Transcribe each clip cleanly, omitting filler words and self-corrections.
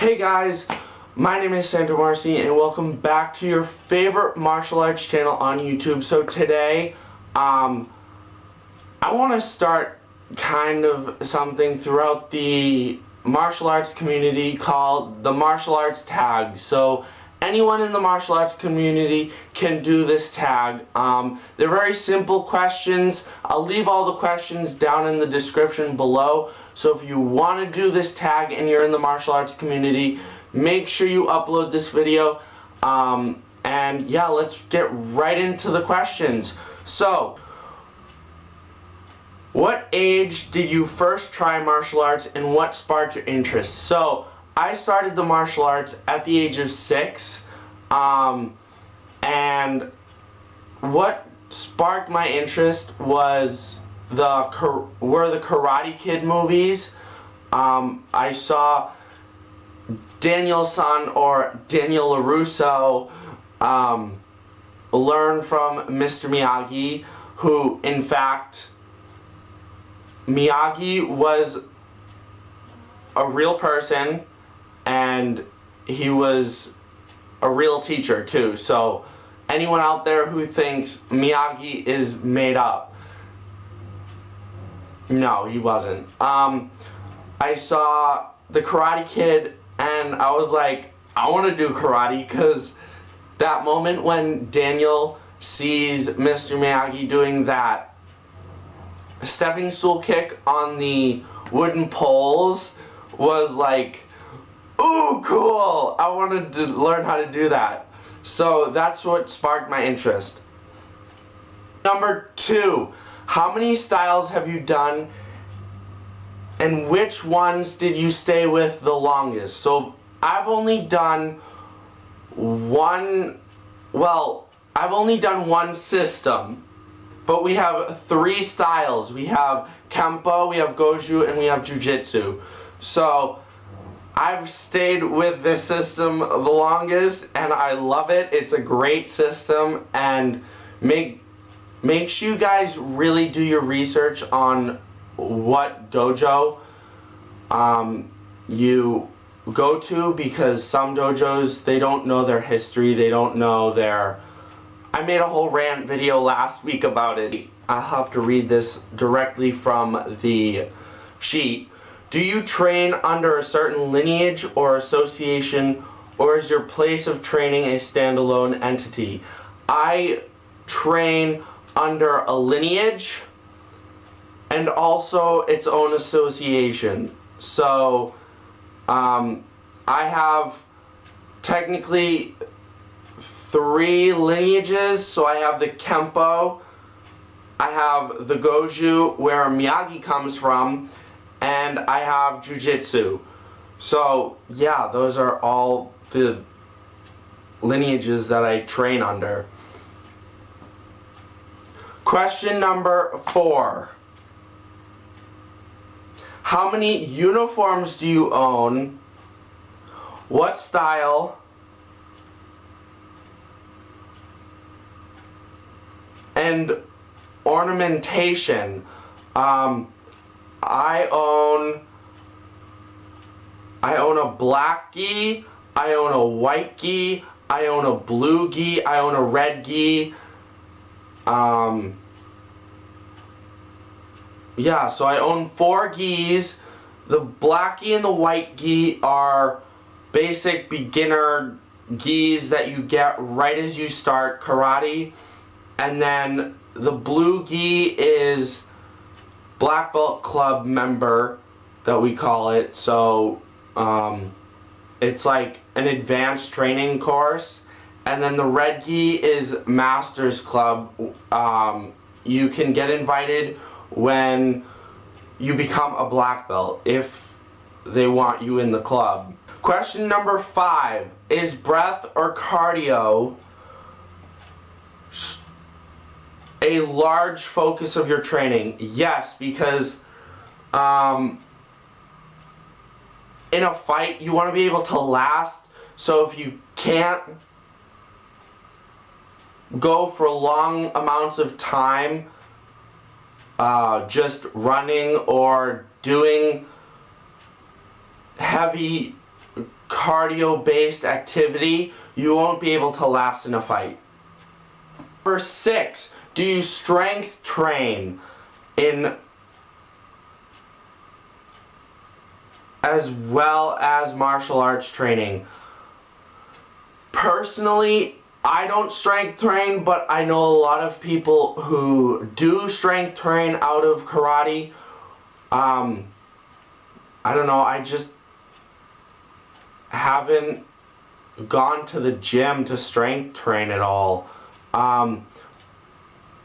Hey guys, my name is Santo Morosini and welcome back to your favorite martial arts channel on YouTube. So today, I want to start kind of something throughout the martial arts community called the martial arts tag. So anyone in the martial arts community can do this tag. They're very simple questions. I'll leave all the questions down in the description below. So if you want to do this tag and you're in the martial arts community, make sure you upload this video. And yeah, let's get right into the questions. So, what age did you first try martial arts and what sparked your interest? So, I started the martial arts at the age of 6. And what sparked my interest was the Karate Kid movies. I saw Daniel-san, or Daniel LaRusso, learn from Mr. Miyagi, who in fact Miyagi was a real person and he was a real teacher too. So anyone out there who thinks Miyagi is made up, no, he wasn't. I saw the Karate Kid and I was like, I want to do karate, because that moment when Daniel sees Mr. Miyagi doing that stepping stool kick on the wooden poles was like, ooh, cool! I wanted to learn how to do that. So that's what sparked my interest. Number 2, how many styles have you done and which ones did you stay with the longest? So I've only done one system, but we have 3 styles. We have Kempo, we have Goju, and we have Jiu-Jitsu. So I've stayed with this system the longest and I love it. It's a great system, and make sure you guys really do your research on what dojo you go to, because some dojos, they don't know their history, they don't know their... I made a whole rant video last week about it. I'll have to read this directly from the sheet. Do you train under a certain lineage or association, or is your place of training a standalone entity? I train under a lineage and also its own association. So I have technically 3 lineages. So I have the Kempo, I have the Goju, where Miyagi comes from, and I have Jiu-Jitsu. So yeah, those are all the lineages that I train under. Question number 4. How many uniforms do you own? What style? And ornamentation. I own a black gi, I own a white gi, I own a blue gi, I own a red gi. Yeah, so I own 4 gis. The black gi and the white gi are basic beginner gis that you get right as you start karate. And then the blue gi is Black Belt Club member, that we call it. So it's like an advanced training course. And then the red gi is Masters Club. You can get invited when you become a black belt, if they want you in the club. Question number 5. Is breath or cardio a large focus of your training? Yes, because in a fight you want to be able to last. So if you can't go for long amounts of time just running or doing heavy cardio-based activity, you won't be able to last in a fight. Number 6, do you strength train in as well as martial arts training? Personally, I don't strength train, but I know a lot of people who do strength train out of karate. I don't know, I just haven't gone to the gym to strength train at all.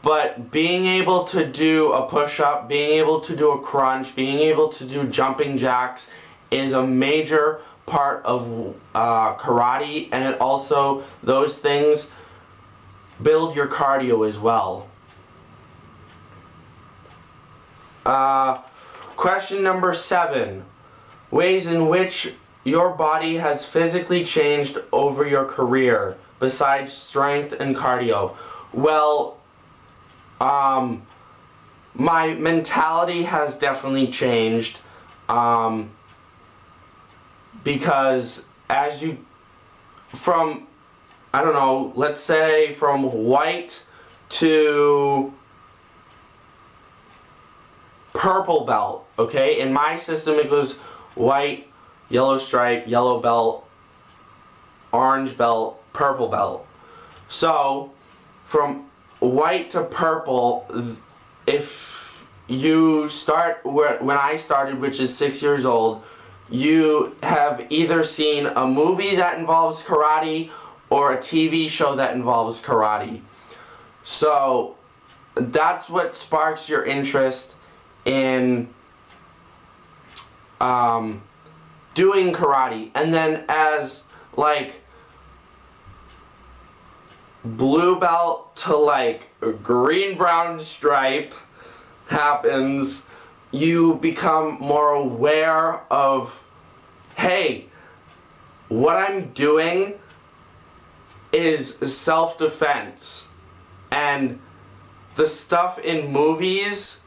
But being able to do a push-up, being able to do a crunch, being able to do jumping jacks is a major part of karate, and it also, those things build your cardio as well. Question number 7. Ways in which your body has physically changed over your career besides strength and cardio. Well, my mentality has definitely changed, because as you, from, I don't know, let's say from white to purple belt, okay? In my system it goes white, yellow stripe, yellow belt, orange belt, purple belt. So from white to purple, if you start when I started, which is 6 years old, you have either seen a movie that involves karate or a TV show that involves karate. So that's what sparks your interest in doing karate. And then as like blue belt to like green brown stripe happens, you become more aware of, hey, what I'm doing is self-defense, and the stuff in movies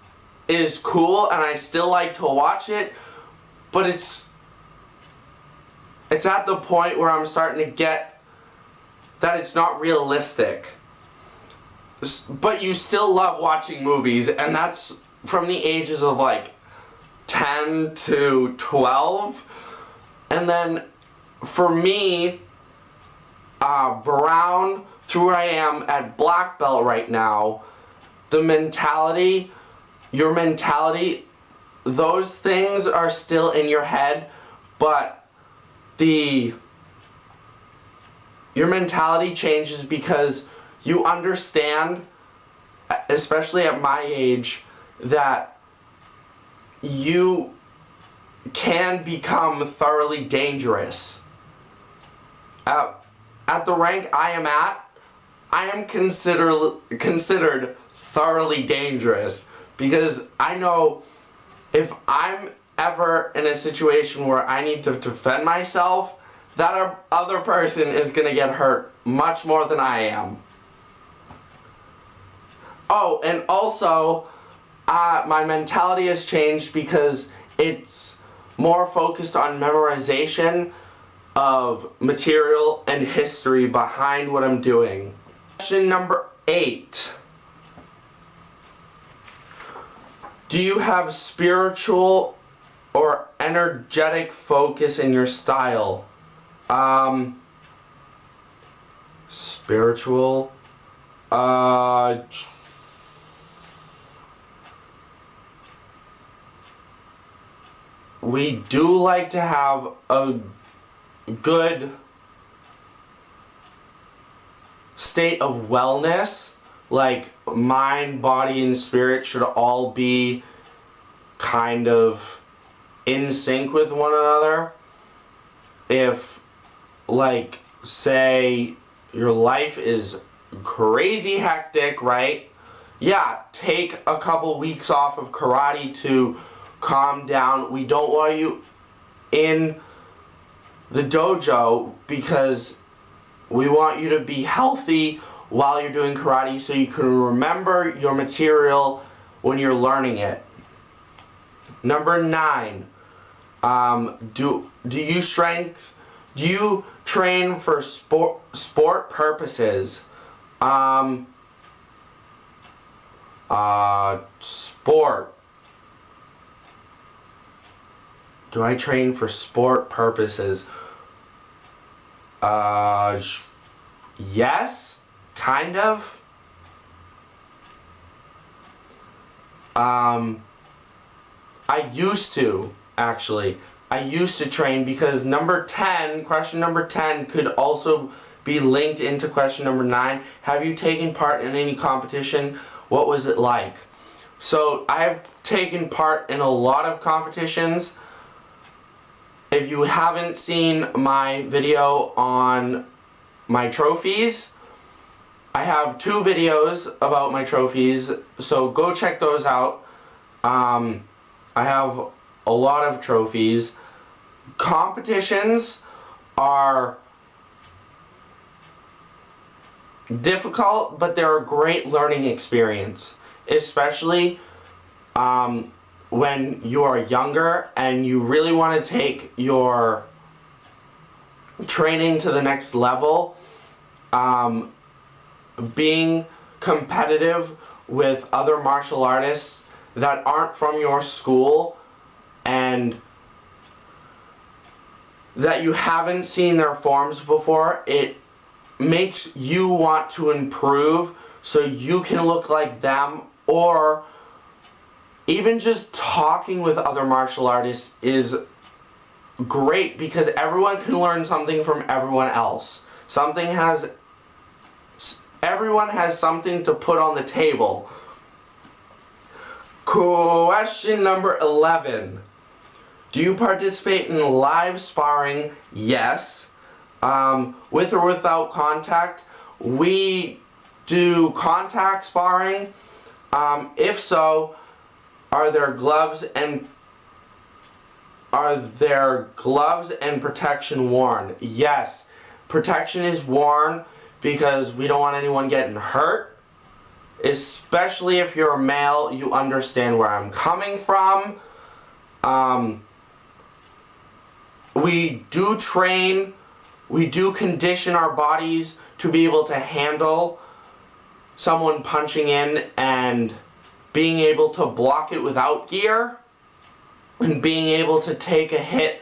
is cool and I still like to watch it, but it's at the point where I'm starting to get that it's not realistic. But you still love watching movies, and that's from the ages of like 10 to 12. And then for me, brown through where I am at black belt right now, the mentality, your mentality, those things are still in your head, but your mentality changes because you understand, especially at my age, that you can become thoroughly dangerous. At the rank I am at, I am considered thoroughly dangerous, because I know if I'm ever in a situation where I need to defend myself, that other person is going to get hurt much more than I am. Oh, and also, my mentality has changed because it's more focused on memorization of material and history behind what I'm doing. Question number 8. Do you have spiritual or energetic focus in your style? Spiritual, we do like to have a good state of wellness, like mind, body, and spirit should all be kind of in sync with one another. If, like, say your life is crazy hectic, right? Yeah, take a couple weeks off of karate to calm down. We don't want you in the dojo because we want you to be healthy while you're doing karate so you can remember your material when you're learning it. Number 9, do you strength Do you train for sport purposes? Sport. Do I train for sport purposes? Yes, kind of. I used to, actually. I used to train because question number 10 could also be linked into question number 9. Have you taken part in any competition? What was it like? So I have taken part in a lot of competitions. If you haven't seen my video on my trophies, I have 2 videos about my trophies, so go check those out. I have a lot of trophies. Competitions are difficult, but they're a great learning experience, especially when you are younger and you really want to take your training to the next level. Being competitive with other martial artists that aren't from your school and that you haven't seen their forms before, it makes you want to improve so you can look like them. Or even just talking with other martial artists is great because everyone can learn something from everyone else. Everyone has something to put on the table. Question number 11. Do you participate in live sparring? Yes. With or without contact? We do contact sparring. If so, are there gloves and protection worn? Yes. Protection is worn because we don't want anyone getting hurt. Especially if you're a male, you understand where I'm coming from. We do train, we do condition our bodies to be able to handle someone punching in and being able to block it without gear and being able to take a hit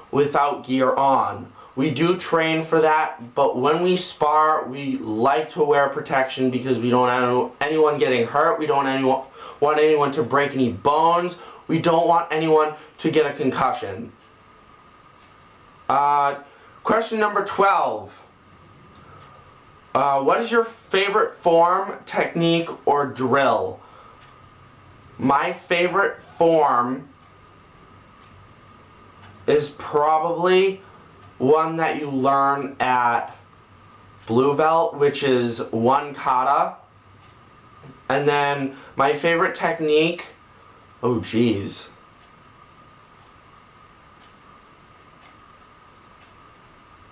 without gear on. We do train for that, but when we spar, we like to wear protection because we don't want anyone getting hurt. We don't want anyone to break any bones. We don't want anyone to get a concussion. Question number 12. What is your favorite form, technique, or drill? My favorite form is probably one that you learn at Blue Belt, which is one kata. And then my favorite technique, oh geez.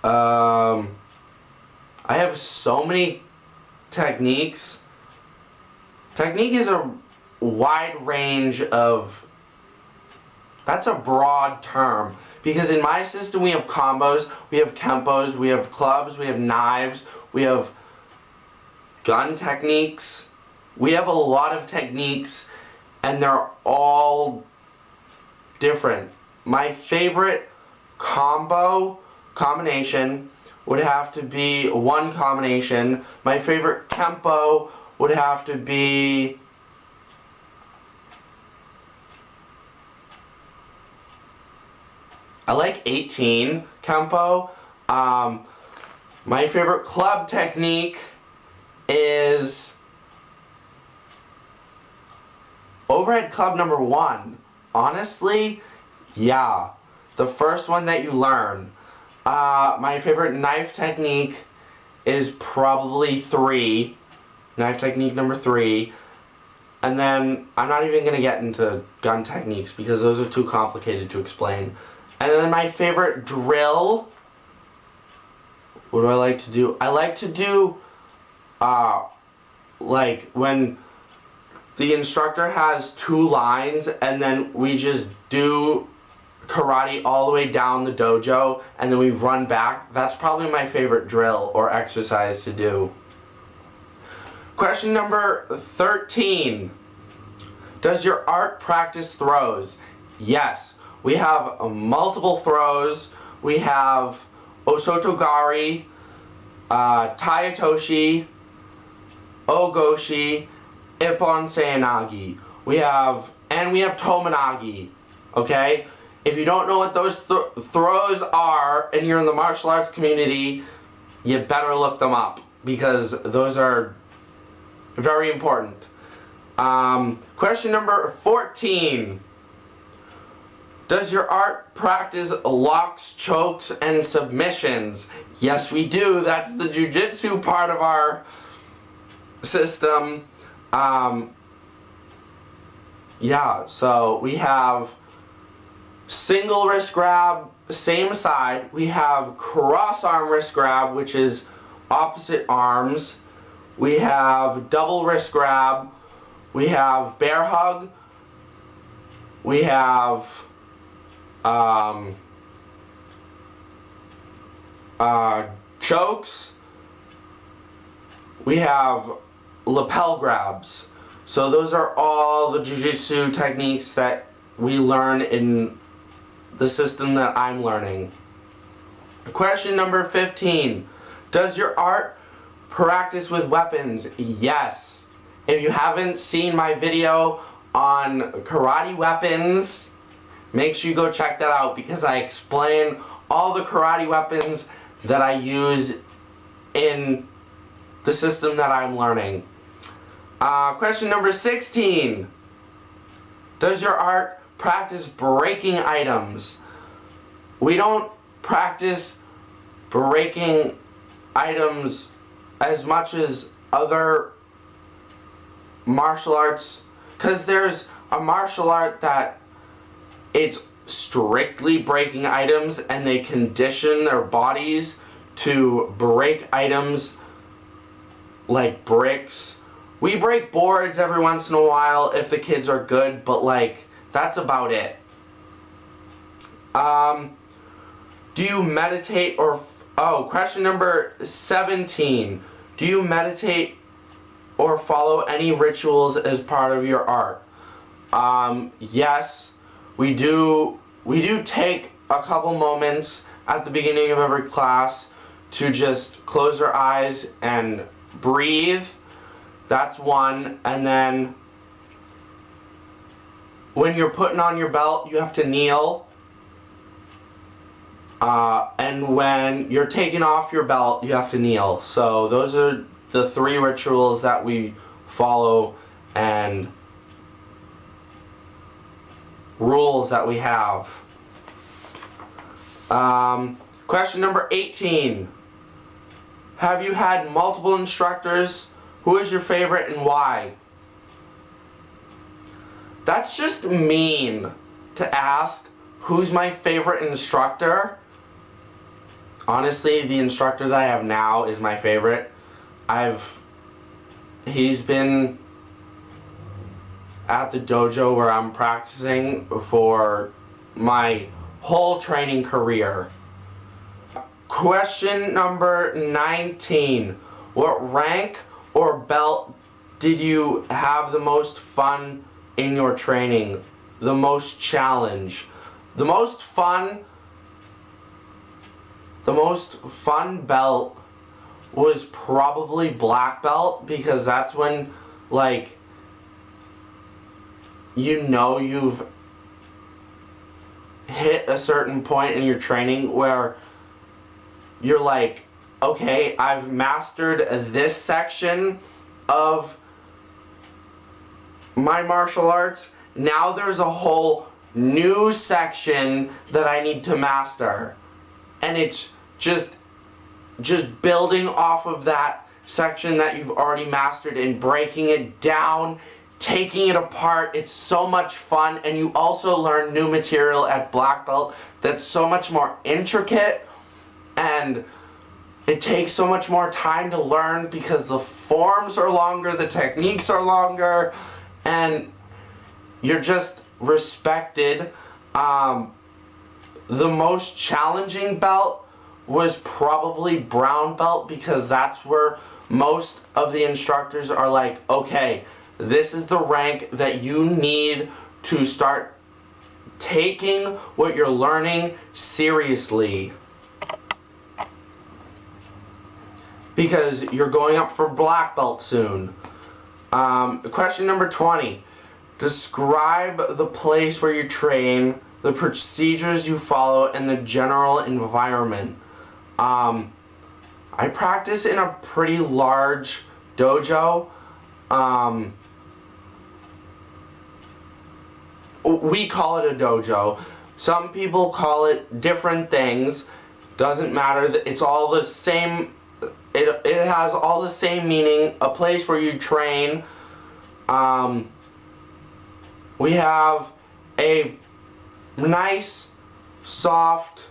I have so many techniques. Technique is a wide range of, that's a broad term. Because in my system we have combos, we have kempos, we have clubs, we have knives, we have gun techniques. We have a lot of techniques and they're all different. My favorite combination would have to be one combination. My favorite kempo would have to be I like 18 kempo. My favorite club technique is overhead club number 1. Honestly, yeah, the first one that you learn. My favorite knife technique is probably 3. Knife technique number 3. And then I'm not even going to get into gun techniques because those are too complicated to explain. And then my favorite drill, what do I like to do? I like to do, like when the instructor has 2 lines and then we just do karate all the way down the dojo and then we run back, that's probably my favorite drill or exercise to do. Question number 13. Does your art practice throws? Yes. We have multiple throws. We have Osotogari, Tayatoshi, Ogoshi, Ippon Seanagi. We have Tomonagi. Okay? If you don't know what those throws are and you're in the martial arts community, you better look them up because those are very important. Question number 14. Does your art practice locks, chokes, and submissions? Yes, we do. That's the jiu-jitsu part of our system. Yeah, so we have single wrist grab, same side. We have cross arm wrist grab, which is opposite arms. We have double wrist grab. We have bear hug. We have chokes. We have lapel grabs. So those are all the jiu-jitsu techniques that we learn in the system that I'm learning. Question number 15. Does your art practice with weapons? Yes. If you haven't seen my video on karate weapons, make sure you go check that out because I explain all the karate weapons that I use in the system that I'm learning. Question number 16. Does your art practice breaking items? We don't practice breaking items as much as other martial arts because there's a martial art that it's strictly breaking items and they condition their bodies to break items like bricks. We break boards every once in a while if the kids are good, but like that's about it. Do you meditate or question number 17. Do you meditate or follow any rituals as part of your art? Yes. We do take a couple moments at the beginning of every class to just close our eyes and breathe. That's one. And then when you're putting on your belt, you have to kneel. And when you're taking off your belt, you have to kneel. So those are the 3 rituals that we follow and rules that we have. Question number 18. Have you had multiple instructors? Who is your favorite and why? That's just mean to ask who's my favorite instructor. Honestly, the instructor that I have now is my favorite. He's been at the dojo where I'm practicing for my whole training career. Question number 19. What rank or belt did you have the most fun in your training? The most challenge? The most fun belt was probably black belt because that's when like you've hit a certain point in your training where you're like, okay, I've mastered this section of my martial arts. Now there's a whole new section that I need to master. And it's just building off of that section that you've already mastered and breaking it down, taking it apart. It's so much fun, and you also learn new material at black belt that's so much more intricate, and it takes so much more time to learn because the forms are longer, the techniques are longer, and you're just respected. the most challenging belt was probably brown belt, because that's where most of the instructors are like, okay, this is the rank that you need to start taking what you're learning seriously, because you're going up for black belt soon. Question number 20. Describe the place where you train, the procedures you follow, and the general environment. I practice in a pretty large dojo. We call it a dojo. Some people call it different things. Doesn't matter. It's all the same. It has all the same meaning. A place where you train. We have a nice, soft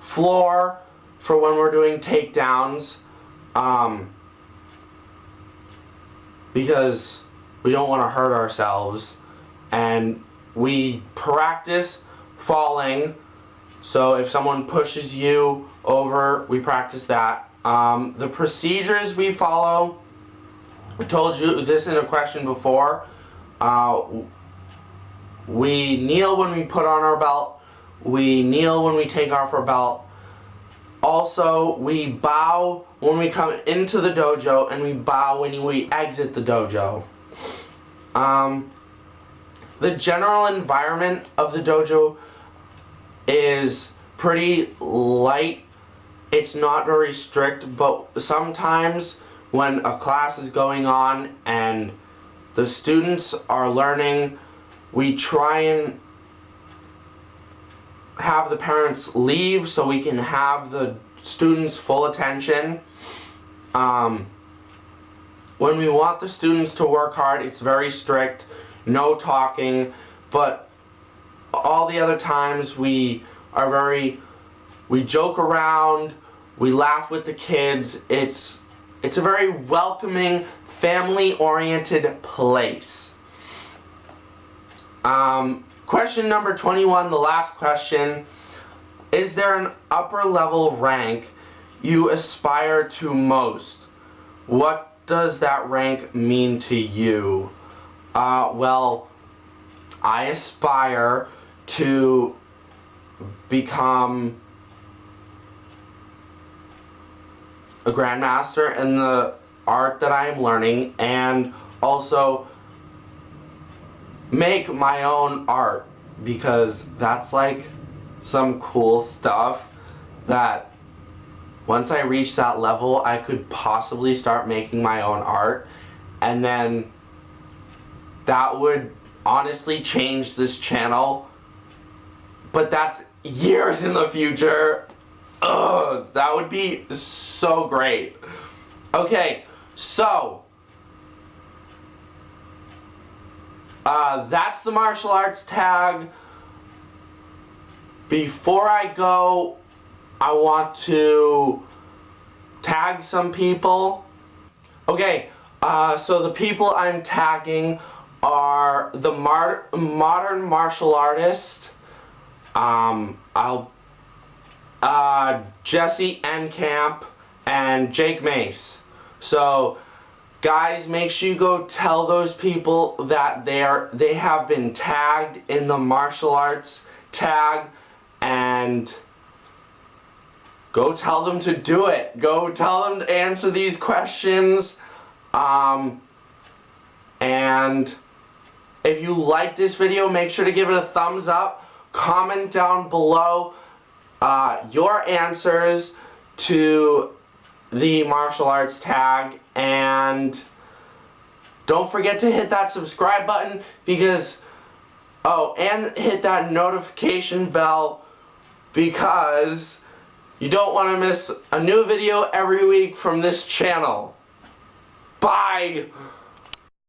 floor for when we're doing takedowns. Because we don't want to hurt ourselves. And we practice falling. So if someone pushes you over, we practice that. The procedures we follow, I told you this in a question before. We kneel when we put on our belt. We kneel when we take off our belt. Also, we bow when we come into the dojo, and we bow when we exit the dojo. The general environment of the dojo is pretty light. It's not very strict, but sometimes when a class is going on and the students are learning, we try and have the parents leave so we can have the students' full attention. When we want the students to work hard, it's very strict, no talking, but all the other times we joke around, we laugh with the kids. It's a very welcoming, family-oriented place. Question number 21, the last question. Is there an upper level rank you aspire to most? What does that rank mean to you? Well, I aspire to become a grandmaster in the art that I am learning, and also make my own art, because that's like some cool stuff that once I reach that level, I could possibly start making my own art, and then that would honestly change this channel, but that's years in the future. Ugh, that would be so great. Okay, so that's the martial arts tag. Before I go, I want to tag some people. Okay, so the people I'm tagging are the modern martial artist, Jesse Enkamp and Jake Mace. So guys, make sure you go tell those people that they have been tagged in the martial arts tag, and go tell them to do it. Go tell them to answer these questions. And if you like this video, make sure to give it a thumbs up. Comment down below your answers to the martial arts tag, and don't forget to hit that subscribe button, because and hit that notification bell, because you don't want to miss a new video every week from this channel. Bye!